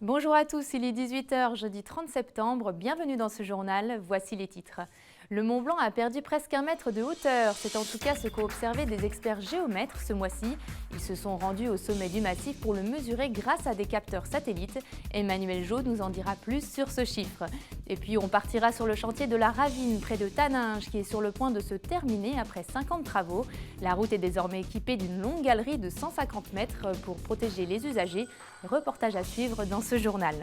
Bonjour à tous, il est 18 h, jeudi 30 septembre. Bienvenue dans ce journal. Voici les titres. Le Mont Blanc a perdu presque 1 mètre de hauteur. C'est en tout cas ce qu'ont observé des experts géomètres ce mois-ci. Ils se sont rendus au sommet du massif pour le mesurer grâce à des capteurs satellites. Emmanuel Jo nous en dira plus sur ce chiffre. Et puis on partira sur le chantier de la Ravine près de Taninges qui est sur le point de se terminer après 5 ans de travaux. La route est désormais équipée d'une longue galerie de 150 mètres pour protéger les usagers. Reportage à suivre dans ce journal.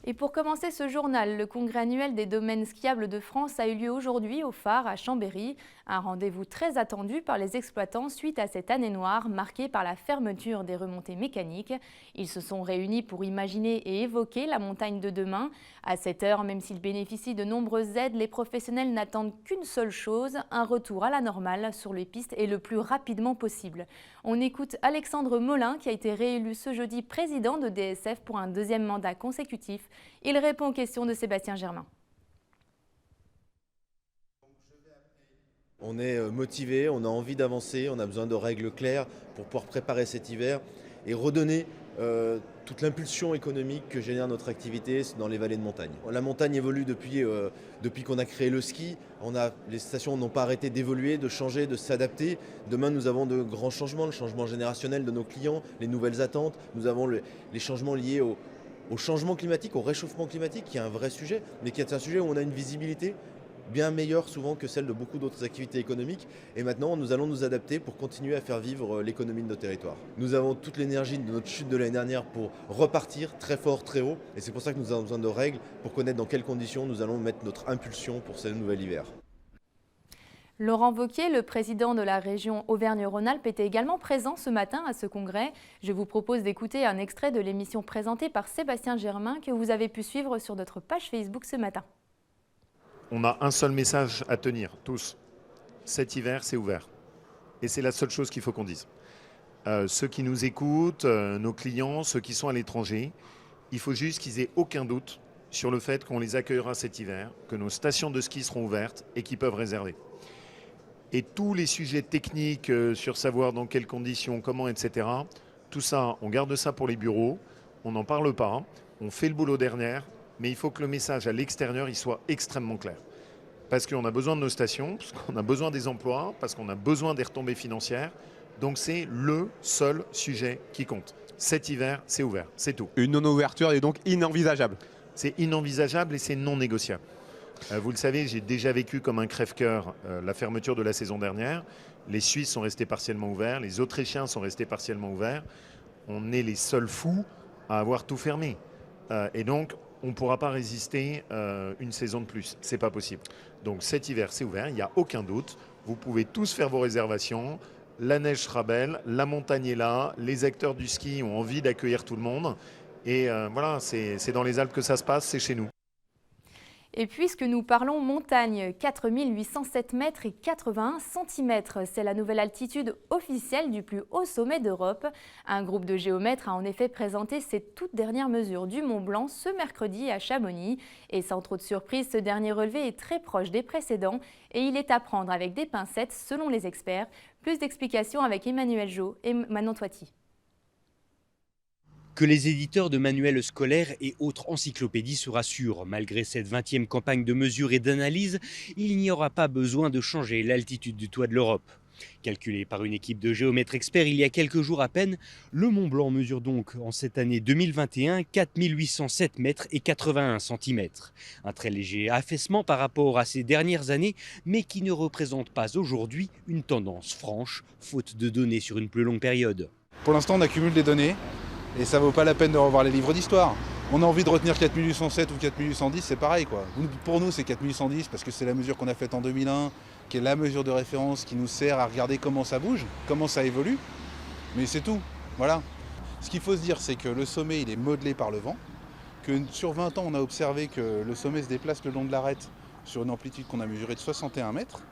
Et pour commencer ce journal, le congrès annuel des domaines skiables de France a eu lieu aujourd'hui au Phare à Chambéry. Un rendez-vous très attendu par les exploitants suite à cette année noire marquée par la fermeture des remontées mécaniques. Ils se sont réunis pour imaginer et évoquer la montagne de demain. À cette heure, même s'ils bénéficient de nombreuses aides, les professionnels n'attendent qu'une seule chose, un retour à la normale sur les pistes et le plus rapidement possible. On écoute Alexandre Molin qui a été réélu ce jeudi président de DSF pour un 2e mandat consécutif. Il répond aux questions de Sébastien Germain. On est motivé, on a envie d'avancer, on a besoin de règles claires pour pouvoir préparer cet hiver et redonner toute l'impulsion économique que génère notre activité dans les vallées de montagne. La montagne évolue depuis qu'on a créé le ski. Les stations n'ont pas arrêté d'évoluer, de changer, de s'adapter. Demain, nous avons de grands changements, le changement générationnel de nos clients, les nouvelles attentes. Nous avons les changements liés au changement climatique, au réchauffement climatique, qui est un vrai sujet, mais qui est un sujet où on a une visibilité bien meilleure souvent que celle de beaucoup d'autres activités économiques. Et maintenant, nous allons nous adapter pour continuer à faire vivre l'économie de nos territoires. Nous avons toute l'énergie de notre chute de l'année dernière pour repartir très fort, très haut. Et c'est pour ça que nous avons besoin de règles pour connaître dans quelles conditions nous allons mettre notre impulsion pour ce nouvel hiver. Laurent Wauquiez, le président de la région Auvergne-Rhône-Alpes, était également présent ce matin à ce congrès. Je vous propose d'écouter un extrait de l'émission présentée par Sébastien Germain que vous avez pu suivre sur notre page Facebook ce matin. On a un seul message à tenir, tous. Cet hiver, c'est ouvert. Et c'est la seule chose qu'il faut qu'on dise. Ceux qui nous écoutent, nos clients, ceux qui sont à l'étranger, il faut juste qu'ils aient aucun doute sur le fait qu'on les accueillera cet hiver, que nos stations de ski seront ouvertes et qu'ils peuvent réserver. Et tous les sujets techniques sur savoir dans quelles conditions, comment, etc., tout ça, on garde ça pour les bureaux, on n'en parle pas, on fait le boulot derrière, mais il faut que le message à l'extérieur il soit extrêmement clair. Parce qu'on a besoin de nos stations, parce qu'on a besoin des emplois, parce qu'on a besoin des retombées financières. Donc c'est le seul sujet qui compte. Cet hiver, c'est ouvert, c'est tout. Une non-ouverture est donc inenvisageable. C'est inenvisageable et c'est non négociable. Vous le savez, j'ai déjà vécu comme un crève-cœur la fermeture de la saison dernière. Les Suisses sont restés partiellement ouverts, les Autrichiens sont restés partiellement ouverts. On est les seuls fous à avoir tout fermé. Et donc, on ne pourra pas résister une saison de plus. Ce n'est pas possible. Donc cet hiver, c'est ouvert, il n'y a aucun doute. Vous pouvez tous faire vos réservations. La neige sera belle, la montagne est là, les acteurs du ski ont envie d'accueillir tout le monde. Et voilà, c'est dans les Alpes que ça se passe, c'est chez nous. Et puisque nous parlons montagne, 4807 mètres et 81 cm, c'est la nouvelle altitude officielle du plus haut sommet d'Europe. Un groupe de géomètres a en effet présenté ses toutes dernières mesures du Mont Blanc ce mercredi à Chamonix. Et sans trop de surprise, ce dernier relevé est très proche des précédents et il est à prendre avec des pincettes selon les experts. Plus d'explications avec Emmanuel Jo et Manon Toiti. Que les éditeurs de manuels scolaires et autres encyclopédies se rassurent. Malgré cette 20e campagne de mesure et d'analyse, il n'y aura pas besoin de changer l'altitude du toit de l'Europe. Calculé par une équipe de géomètres experts il y a quelques jours à peine, le Mont Blanc mesure donc en cette année 2021 4807 mètres et 81 cm. Un très léger affaissement par rapport à ces dernières années, mais qui ne représente pas aujourd'hui une tendance franche, faute de données sur une plus longue période. Pour l'instant, on accumule des données. Et ça vaut pas la peine de revoir les livres d'histoire. On a envie de retenir 4807 ou 4810, c'est pareil quoi. Pour nous c'est 4810 parce que c'est la mesure qu'on a faite en 2001, qui est la mesure de référence qui nous sert à regarder comment ça bouge, comment ça évolue. Mais c'est tout, voilà. Ce qu'il faut se dire c'est que le sommet il est modelé par le vent, que sur 20 ans on a observé que le sommet se déplace le long de l'arête sur une amplitude qu'on a mesurée de 61 mètres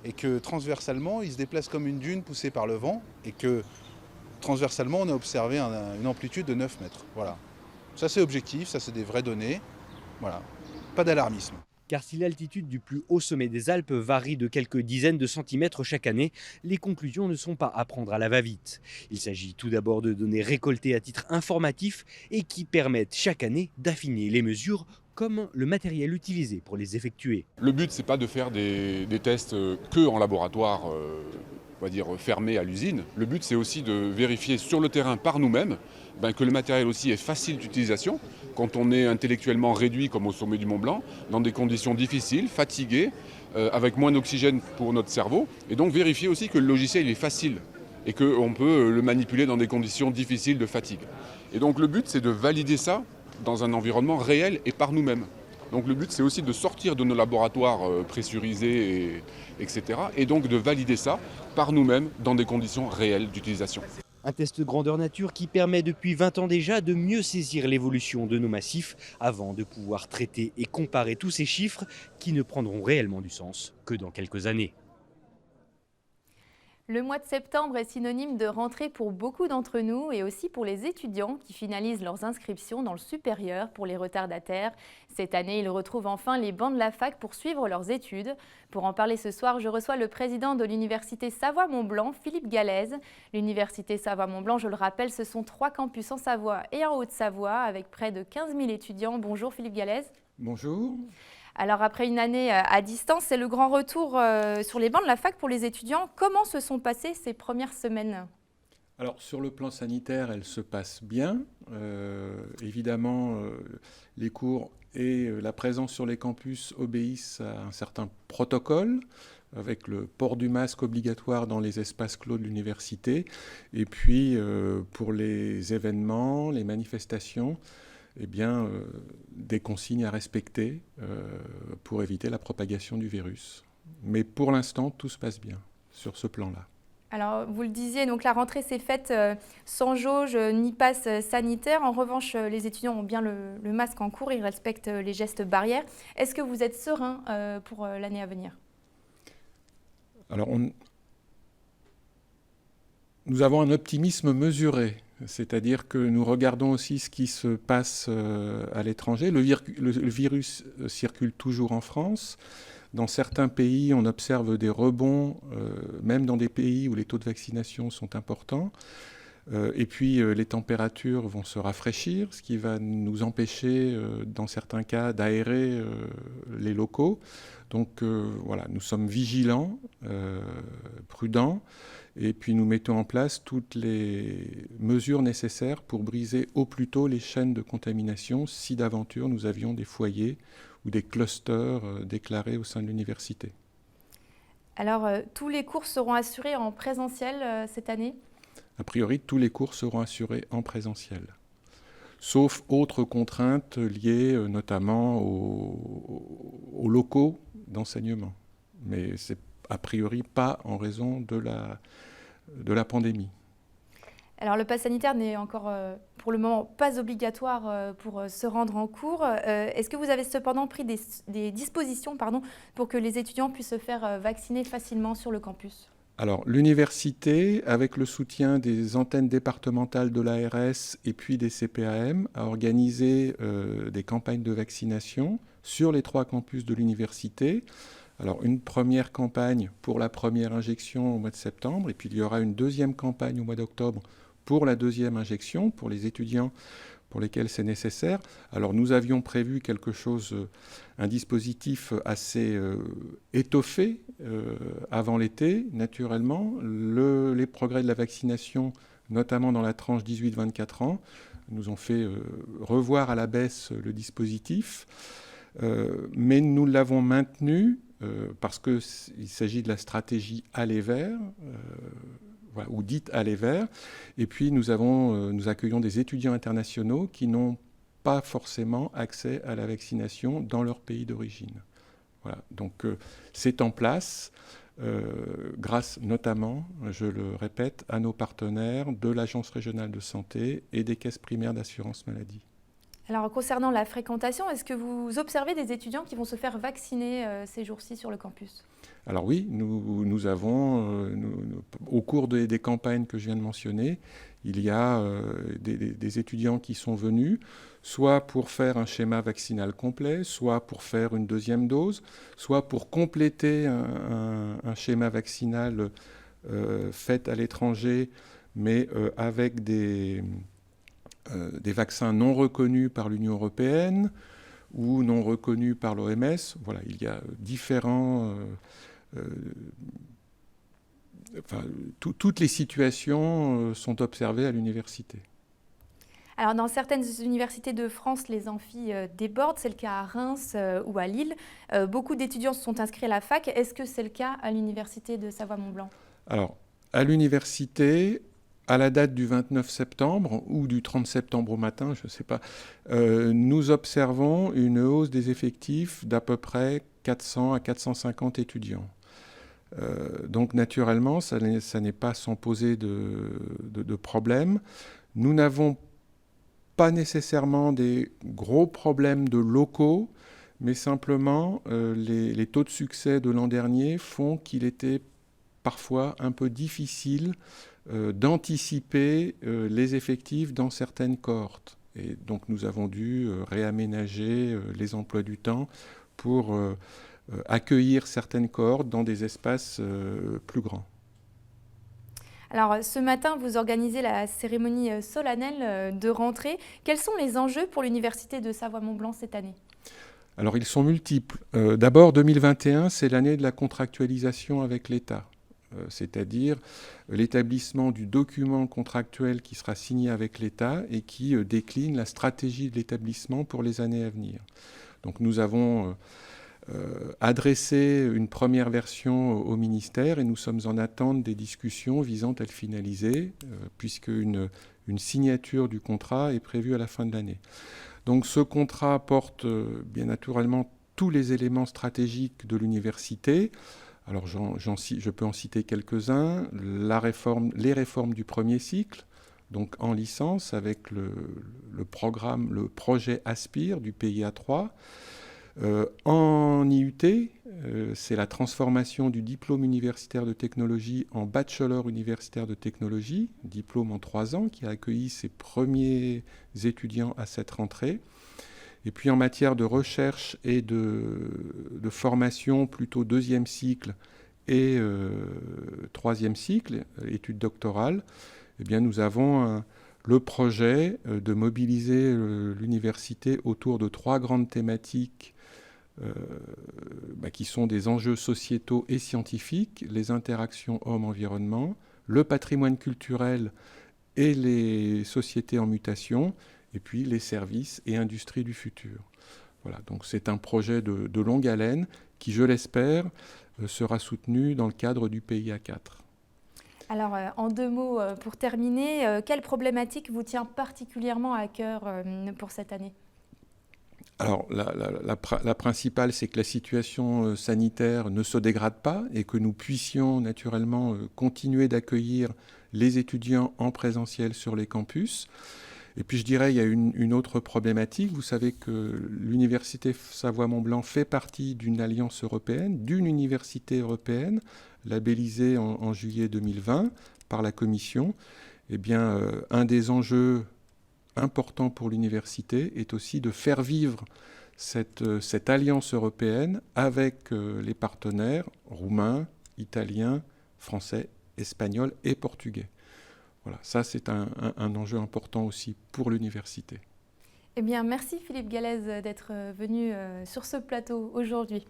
et que transversalement il se déplace comme une dune poussée par le vent et que transversalement, on a observé une amplitude de 9 mètres. Voilà. Ça, c'est objectif, ça, c'est des vraies données. Voilà. Pas d'alarmisme. Car si l'altitude du plus haut sommet des Alpes varie de quelques dizaines de centimètres chaque année, les conclusions ne sont pas à prendre à la va-vite. Il s'agit tout d'abord de données récoltées à titre informatif et qui permettent chaque année d'affiner les mesures comme le matériel utilisé pour les effectuer. Le but, c'est pas de faire des tests que en laboratoire, on va dire fermé à l'usine. Le but, c'est aussi de vérifier sur le terrain par nous-mêmes que le matériel aussi est facile d'utilisation quand on est intellectuellement réduit comme au sommet du Mont Blanc, dans des conditions difficiles, fatigué, avec moins d'oxygène pour notre cerveau. Et donc vérifier aussi que le logiciel est facile et qu'on peut le manipuler dans des conditions difficiles de fatigue. Et donc le but, c'est de valider ça dans un environnement réel et par nous-mêmes. Donc le but, c'est aussi de sortir de nos laboratoires pressurisés, etc. Et donc de valider ça par nous-mêmes dans des conditions réelles d'utilisation. Un test grandeur nature qui permet depuis 20 ans déjà de mieux saisir l'évolution de nos massifs avant de pouvoir traiter et comparer tous ces chiffres qui ne prendront réellement du sens que dans quelques années. Le mois de septembre est synonyme de rentrée pour beaucoup d'entre nous et aussi pour les étudiants qui finalisent leurs inscriptions dans le supérieur pour les retardataires. Cette année, ils retrouvent enfin les bancs de la fac pour suivre leurs études. Pour en parler ce soir, je reçois le président de l'Université Savoie-Mont-Blanc, Philippe Gallez. L'Université Savoie-Mont-Blanc, je le rappelle, ce sont 3 campus en Savoie et en Haute-Savoie avec près de 15 000 étudiants. Bonjour Philippe Gallez. Bonjour. Alors après une année à distance, c'est le grand retour sur les bancs de la fac pour les étudiants. Comment se sont passées ces premières semaines ? Alors sur le plan sanitaire, elle se passe bien. Évidemment, les cours et la présence sur les campus obéissent à un certain protocole, avec le port du masque obligatoire dans les espaces clos de l'université. Et puis pour les événements, les manifestations, des consignes à respecter pour éviter la propagation du virus. Mais pour l'instant, tout se passe bien sur ce plan-là. Alors, vous le disiez, donc la rentrée s'est faite sans jauge ni passe sanitaire. En revanche, les étudiants ont bien le masque en cours, ils respectent les gestes barrières. Est-ce que vous êtes serein pour l'année à venir ? Alors, nous avons un optimisme mesuré. C'est-à-dire que nous regardons aussi ce qui se passe à l'étranger. Le virus circule toujours en France. Dans certains pays, on observe des rebonds, même dans des pays où les taux de vaccination sont importants. Et puis, les températures vont se rafraîchir, ce qui va nous empêcher, dans certains cas, d'aérer les locaux. Donc, voilà, nous sommes vigilants, prudents. Et puis nous mettons en place toutes les mesures nécessaires pour briser au plus tôt les chaînes de contamination si d'aventure nous avions des foyers ou des clusters déclarés au sein de l'université. Alors, tous les cours seront assurés en présentiel cette année ? A priori, tous les cours seront assurés en présentiel, sauf autres contraintes liées notamment aux locaux d'enseignement. Mais c'est a priori pas en raison de la pandémie. Alors le pass sanitaire n'est encore pour le moment pas obligatoire pour se rendre en cours. Est-ce que vous avez cependant pris des dispositions pour que les étudiants puissent se faire vacciner facilement sur le campus ? Alors l'université, avec le soutien des antennes départementales de l'ARS et puis des CPAM, a organisé des campagnes de vaccination sur les 3 campus de l'université. Alors une première campagne pour la première injection au mois de septembre, et puis il y aura une deuxième campagne au mois d'octobre pour la deuxième injection, pour les étudiants pour lesquels c'est nécessaire. Alors nous avions prévu quelque chose, un dispositif assez étoffé avant l'été, naturellement. Les progrès de la vaccination, notamment dans la tranche 18-24 ans, nous ont fait revoir à la baisse le dispositif, mais nous l'avons maintenu parce qu'il s'agit de la stratégie aller vers, ou dite aller vers. Et puis nous accueillons des étudiants internationaux qui n'ont pas forcément accès à la vaccination dans leur pays d'origine. Voilà. Donc c'est en place, grâce notamment, je le répète, à nos partenaires de l'Agence régionale de santé et des caisses primaires d'assurance maladie. Alors concernant la fréquentation, est-ce que vous observez des étudiants qui vont se faire vacciner ces jours-ci sur le campus? Alors oui, nous avons, au cours des campagnes que je viens de mentionner, il y a des étudiants qui sont venus, soit pour faire un schéma vaccinal complet, soit pour faire une deuxième dose, soit pour compléter un schéma vaccinal fait à l'étranger, mais avec des vaccins non reconnus par l'Union européenne ou non reconnus par l'OMS. Voilà, il y a différents... toutes les situations sont observées à l'université. Alors dans certaines universités de France, les amphis débordent, c'est le cas à Reims ou à Lille. Beaucoup d'étudiants se sont inscrits à la fac. Est-ce que c'est le cas à l'université de Savoie-Mont-Blanc? Alors, à l'université, à la date du 29 septembre ou du 30 septembre au matin, je ne sais pas, nous observons une hausse des effectifs d'à peu près 400 à 450 étudiants. Donc naturellement, ça n'est pas sans poser de problème. Nous n'avons pas nécessairement des gros problèmes de locaux, mais simplement les taux de succès de l'an dernier font qu'il était parfois un peu difficile d'anticiper les effectifs dans certaines cohortes. Et donc nous avons dû réaménager les emplois du temps pour accueillir certaines cohortes dans des espaces plus grands. Alors ce matin, vous organisez la cérémonie solennelle de rentrée. Quels sont les enjeux pour l'université de Savoie-Mont-Blanc cette année? Alors ils sont multiples. D'abord 2021, c'est l'année de la contractualisation avec l'État. C'est-à-dire l'établissement du document contractuel qui sera signé avec l'État et qui décline la stratégie de l'établissement pour les années à venir. Donc nous avons adressé une première version au ministère et nous sommes en attente des discussions visant à le finaliser, puisque une signature du contrat est prévue à la fin de l'année. Donc ce contrat porte bien naturellement tous les éléments stratégiques de l'université. Alors je peux en citer quelques-uns. Les réformes du premier cycle, donc en licence avec le projet Aspire du PIA 3. En IUT, c'est la transformation du diplôme universitaire de technologie en bachelor universitaire de technologie, diplôme en 3 ans, qui a accueilli ses premiers étudiants à cette rentrée. Et puis en matière de recherche et de formation, plutôt 2e cycle et 3e cycle, études doctorales, eh bien nous avons le projet de mobiliser l'université autour de 3 grandes thématiques qui sont des enjeux sociétaux et scientifiques, les interactions homme-environnement, le patrimoine culturel et les sociétés en mutation, et puis les services et industries du futur. Voilà, donc c'est un projet de longue haleine qui, je l'espère, sera soutenu dans le cadre du PIA 4. Alors, en 2 mots pour terminer, quelle problématique vous tient particulièrement à cœur pour cette année? Alors, la principale, c'est que la situation sanitaire ne se dégrade pas et que nous puissions naturellement continuer d'accueillir les étudiants en présentiel sur les campus. Et puis je dirais, il y a une autre problématique. Vous savez que l'Université Savoie-Mont-Blanc fait partie d'une alliance européenne, d'une université européenne, labellisée en juillet 2020 par la Commission. Eh bien, un des enjeux importants pour l'université est aussi de faire vivre cette alliance européenne avec les partenaires roumains, italiens, français, espagnols et portugais. Voilà, ça c'est un enjeu important aussi pour l'université. Eh bien, merci Philippe Gallez d'être venu sur ce plateau aujourd'hui.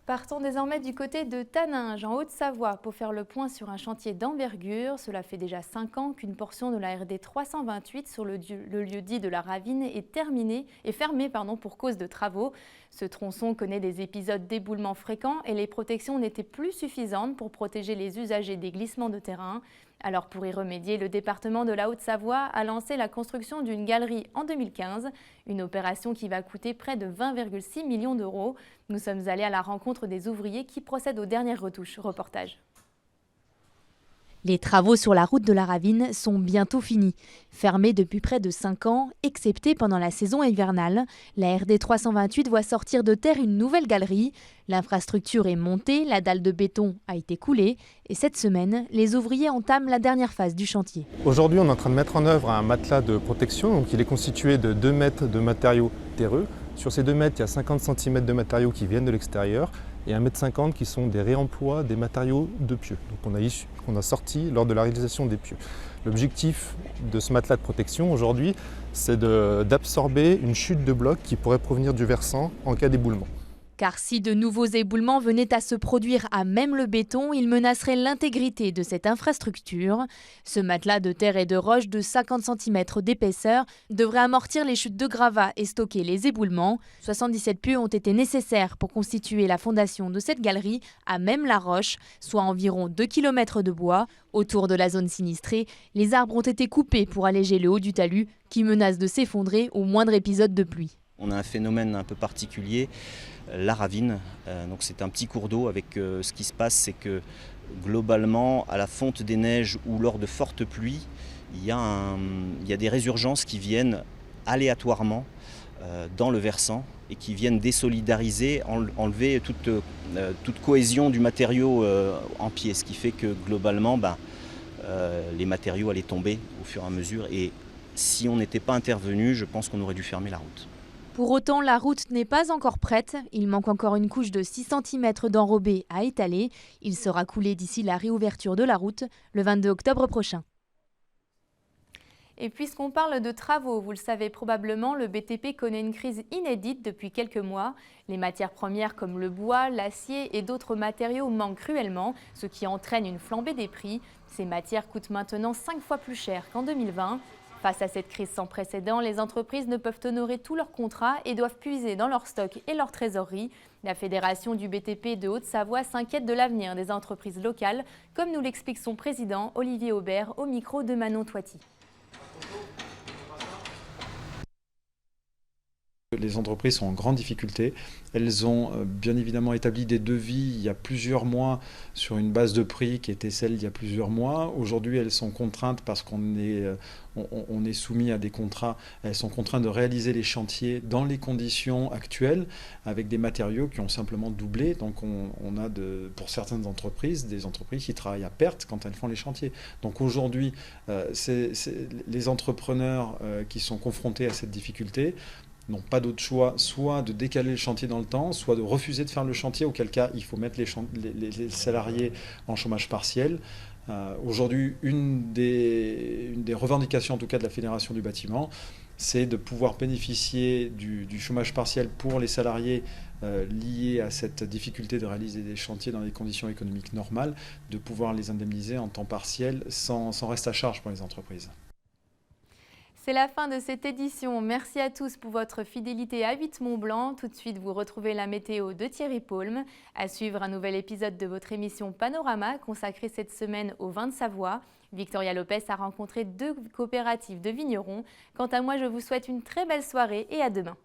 Partons désormais du côté de Taninges, en Haute-Savoie, pour faire le point sur un chantier d'envergure. Cela fait déjà 5 ans qu'une portion de la RD 328 sur le lieu dit de la Ravine est fermée pour cause de travaux. Ce tronçon connaît des épisodes d'éboulement fréquents et les protections n'étaient plus suffisantes pour protéger les usagers des glissements de terrain. Alors pour y remédier, le département de la Haute-Savoie a lancé la construction d'une galerie en 2015, une opération qui va coûter près de 20,6 millions d'euros. Nous sommes allés à la rencontre des ouvriers qui procèdent aux dernières retouches. Reportage. Les travaux sur la route de la Ravine sont bientôt finis. Fermée depuis près de 5 ans, excepté pendant la saison hivernale, la RD 328 voit sortir de terre une nouvelle galerie. L'infrastructure est montée, la dalle de béton a été coulée et cette semaine, les ouvriers entament la dernière phase du chantier. Aujourd'hui, on est en train de mettre en œuvre un matelas de protection. Donc, il est constitué de 2 mètres de matériaux terreux. Sur ces 2 mètres, il y a 50 cm de matériaux qui viennent de l'extérieur et 1,50 m qui sont des réemplois des matériaux de pieux. Donc on a sorti lors de la réalisation des pieux. L'objectif de ce matelas de protection aujourd'hui, c'est d'absorber une chute de blocs qui pourrait provenir du versant en cas d'éboulement. Car si de nouveaux éboulements venaient à se produire à même le béton, ils menaceraient l'intégrité de cette infrastructure. Ce matelas de terre et de roche de 50 cm d'épaisseur devrait amortir les chutes de gravats et stocker les éboulements. 77 pieux ont été nécessaires pour constituer la fondation de cette galerie à même la roche, soit environ 2 km de bois. Autour de la zone sinistrée, les arbres ont été coupés pour alléger le haut du talus qui menace de s'effondrer au moindre épisode de pluie. On a un phénomène un peu particulier, la Ravine. Donc c'est un petit cours d'eau avec ce qui se passe, c'est que globalement, à la fonte des neiges ou lors de fortes pluies, il y a des résurgences qui viennent aléatoirement dans le versant et qui viennent désolidariser, enlever toute cohésion du matériau en pied, ce qui fait que globalement, les matériaux allaient tomber au fur et à mesure. Et si on n'était pas intervenu, je pense qu'on aurait dû fermer la route. Pour autant, la route n'est pas encore prête. Il manque encore une couche de 6 cm d'enrobé à étaler. Il sera coulé d'ici la réouverture de la route le 22 octobre prochain. Et puisqu'on parle de travaux, vous le savez probablement, le BTP connaît une crise inédite depuis quelques mois. Les matières premières comme le bois, l'acier et d'autres matériaux manquent cruellement, ce qui entraîne une flambée des prix. Ces matières coûtent maintenant 5 fois plus cher qu'en 2020. Face à cette crise sans précédent, les entreprises ne peuvent honorer tous leurs contrats et doivent puiser dans leur stock et leur trésorerie. La Fédération du BTP de Haute-Savoie s'inquiète de l'avenir des entreprises locales, comme nous l'explique son président Olivier Aubert au micro de Manon Toiti. Les entreprises sont en grande difficulté. Elles ont bien évidemment établi des devis il y a plusieurs mois sur une base de prix qui était celle d'il y a plusieurs mois. Aujourd'hui, elles sont contraintes parce qu'on est soumis à des contrats. Elles sont contraintes de réaliser les chantiers dans les conditions actuelles avec des matériaux qui ont simplement doublé. Donc on a pour certaines entreprises, des entreprises qui travaillent à perte quand elles font les chantiers. Donc aujourd'hui, les entrepreneurs qui sont confrontés à cette difficulté n'ont pas d'autre choix, soit de décaler le chantier dans le temps, soit de refuser de faire le chantier, auquel cas il faut mettre les salariés en chômage partiel. Aujourd'hui, une des revendications en tout cas de la Fédération du bâtiment, c'est de pouvoir bénéficier du chômage partiel pour les salariés liés à cette difficulté de réaliser des chantiers dans des conditions économiques normales, de pouvoir les indemniser en temps partiel sans reste à charge pour les entreprises. C'est la fin de cette édition. Merci à tous pour votre fidélité à 8 Mont-Blanc. Tout de suite, vous retrouvez la météo de Thierry Paulme. À suivre un nouvel épisode de votre émission Panorama, consacrée cette semaine aux vins de Savoie. Victoria Lopez a rencontré 2 coopératives de vignerons. Quant à moi, je vous souhaite une très belle soirée et à demain.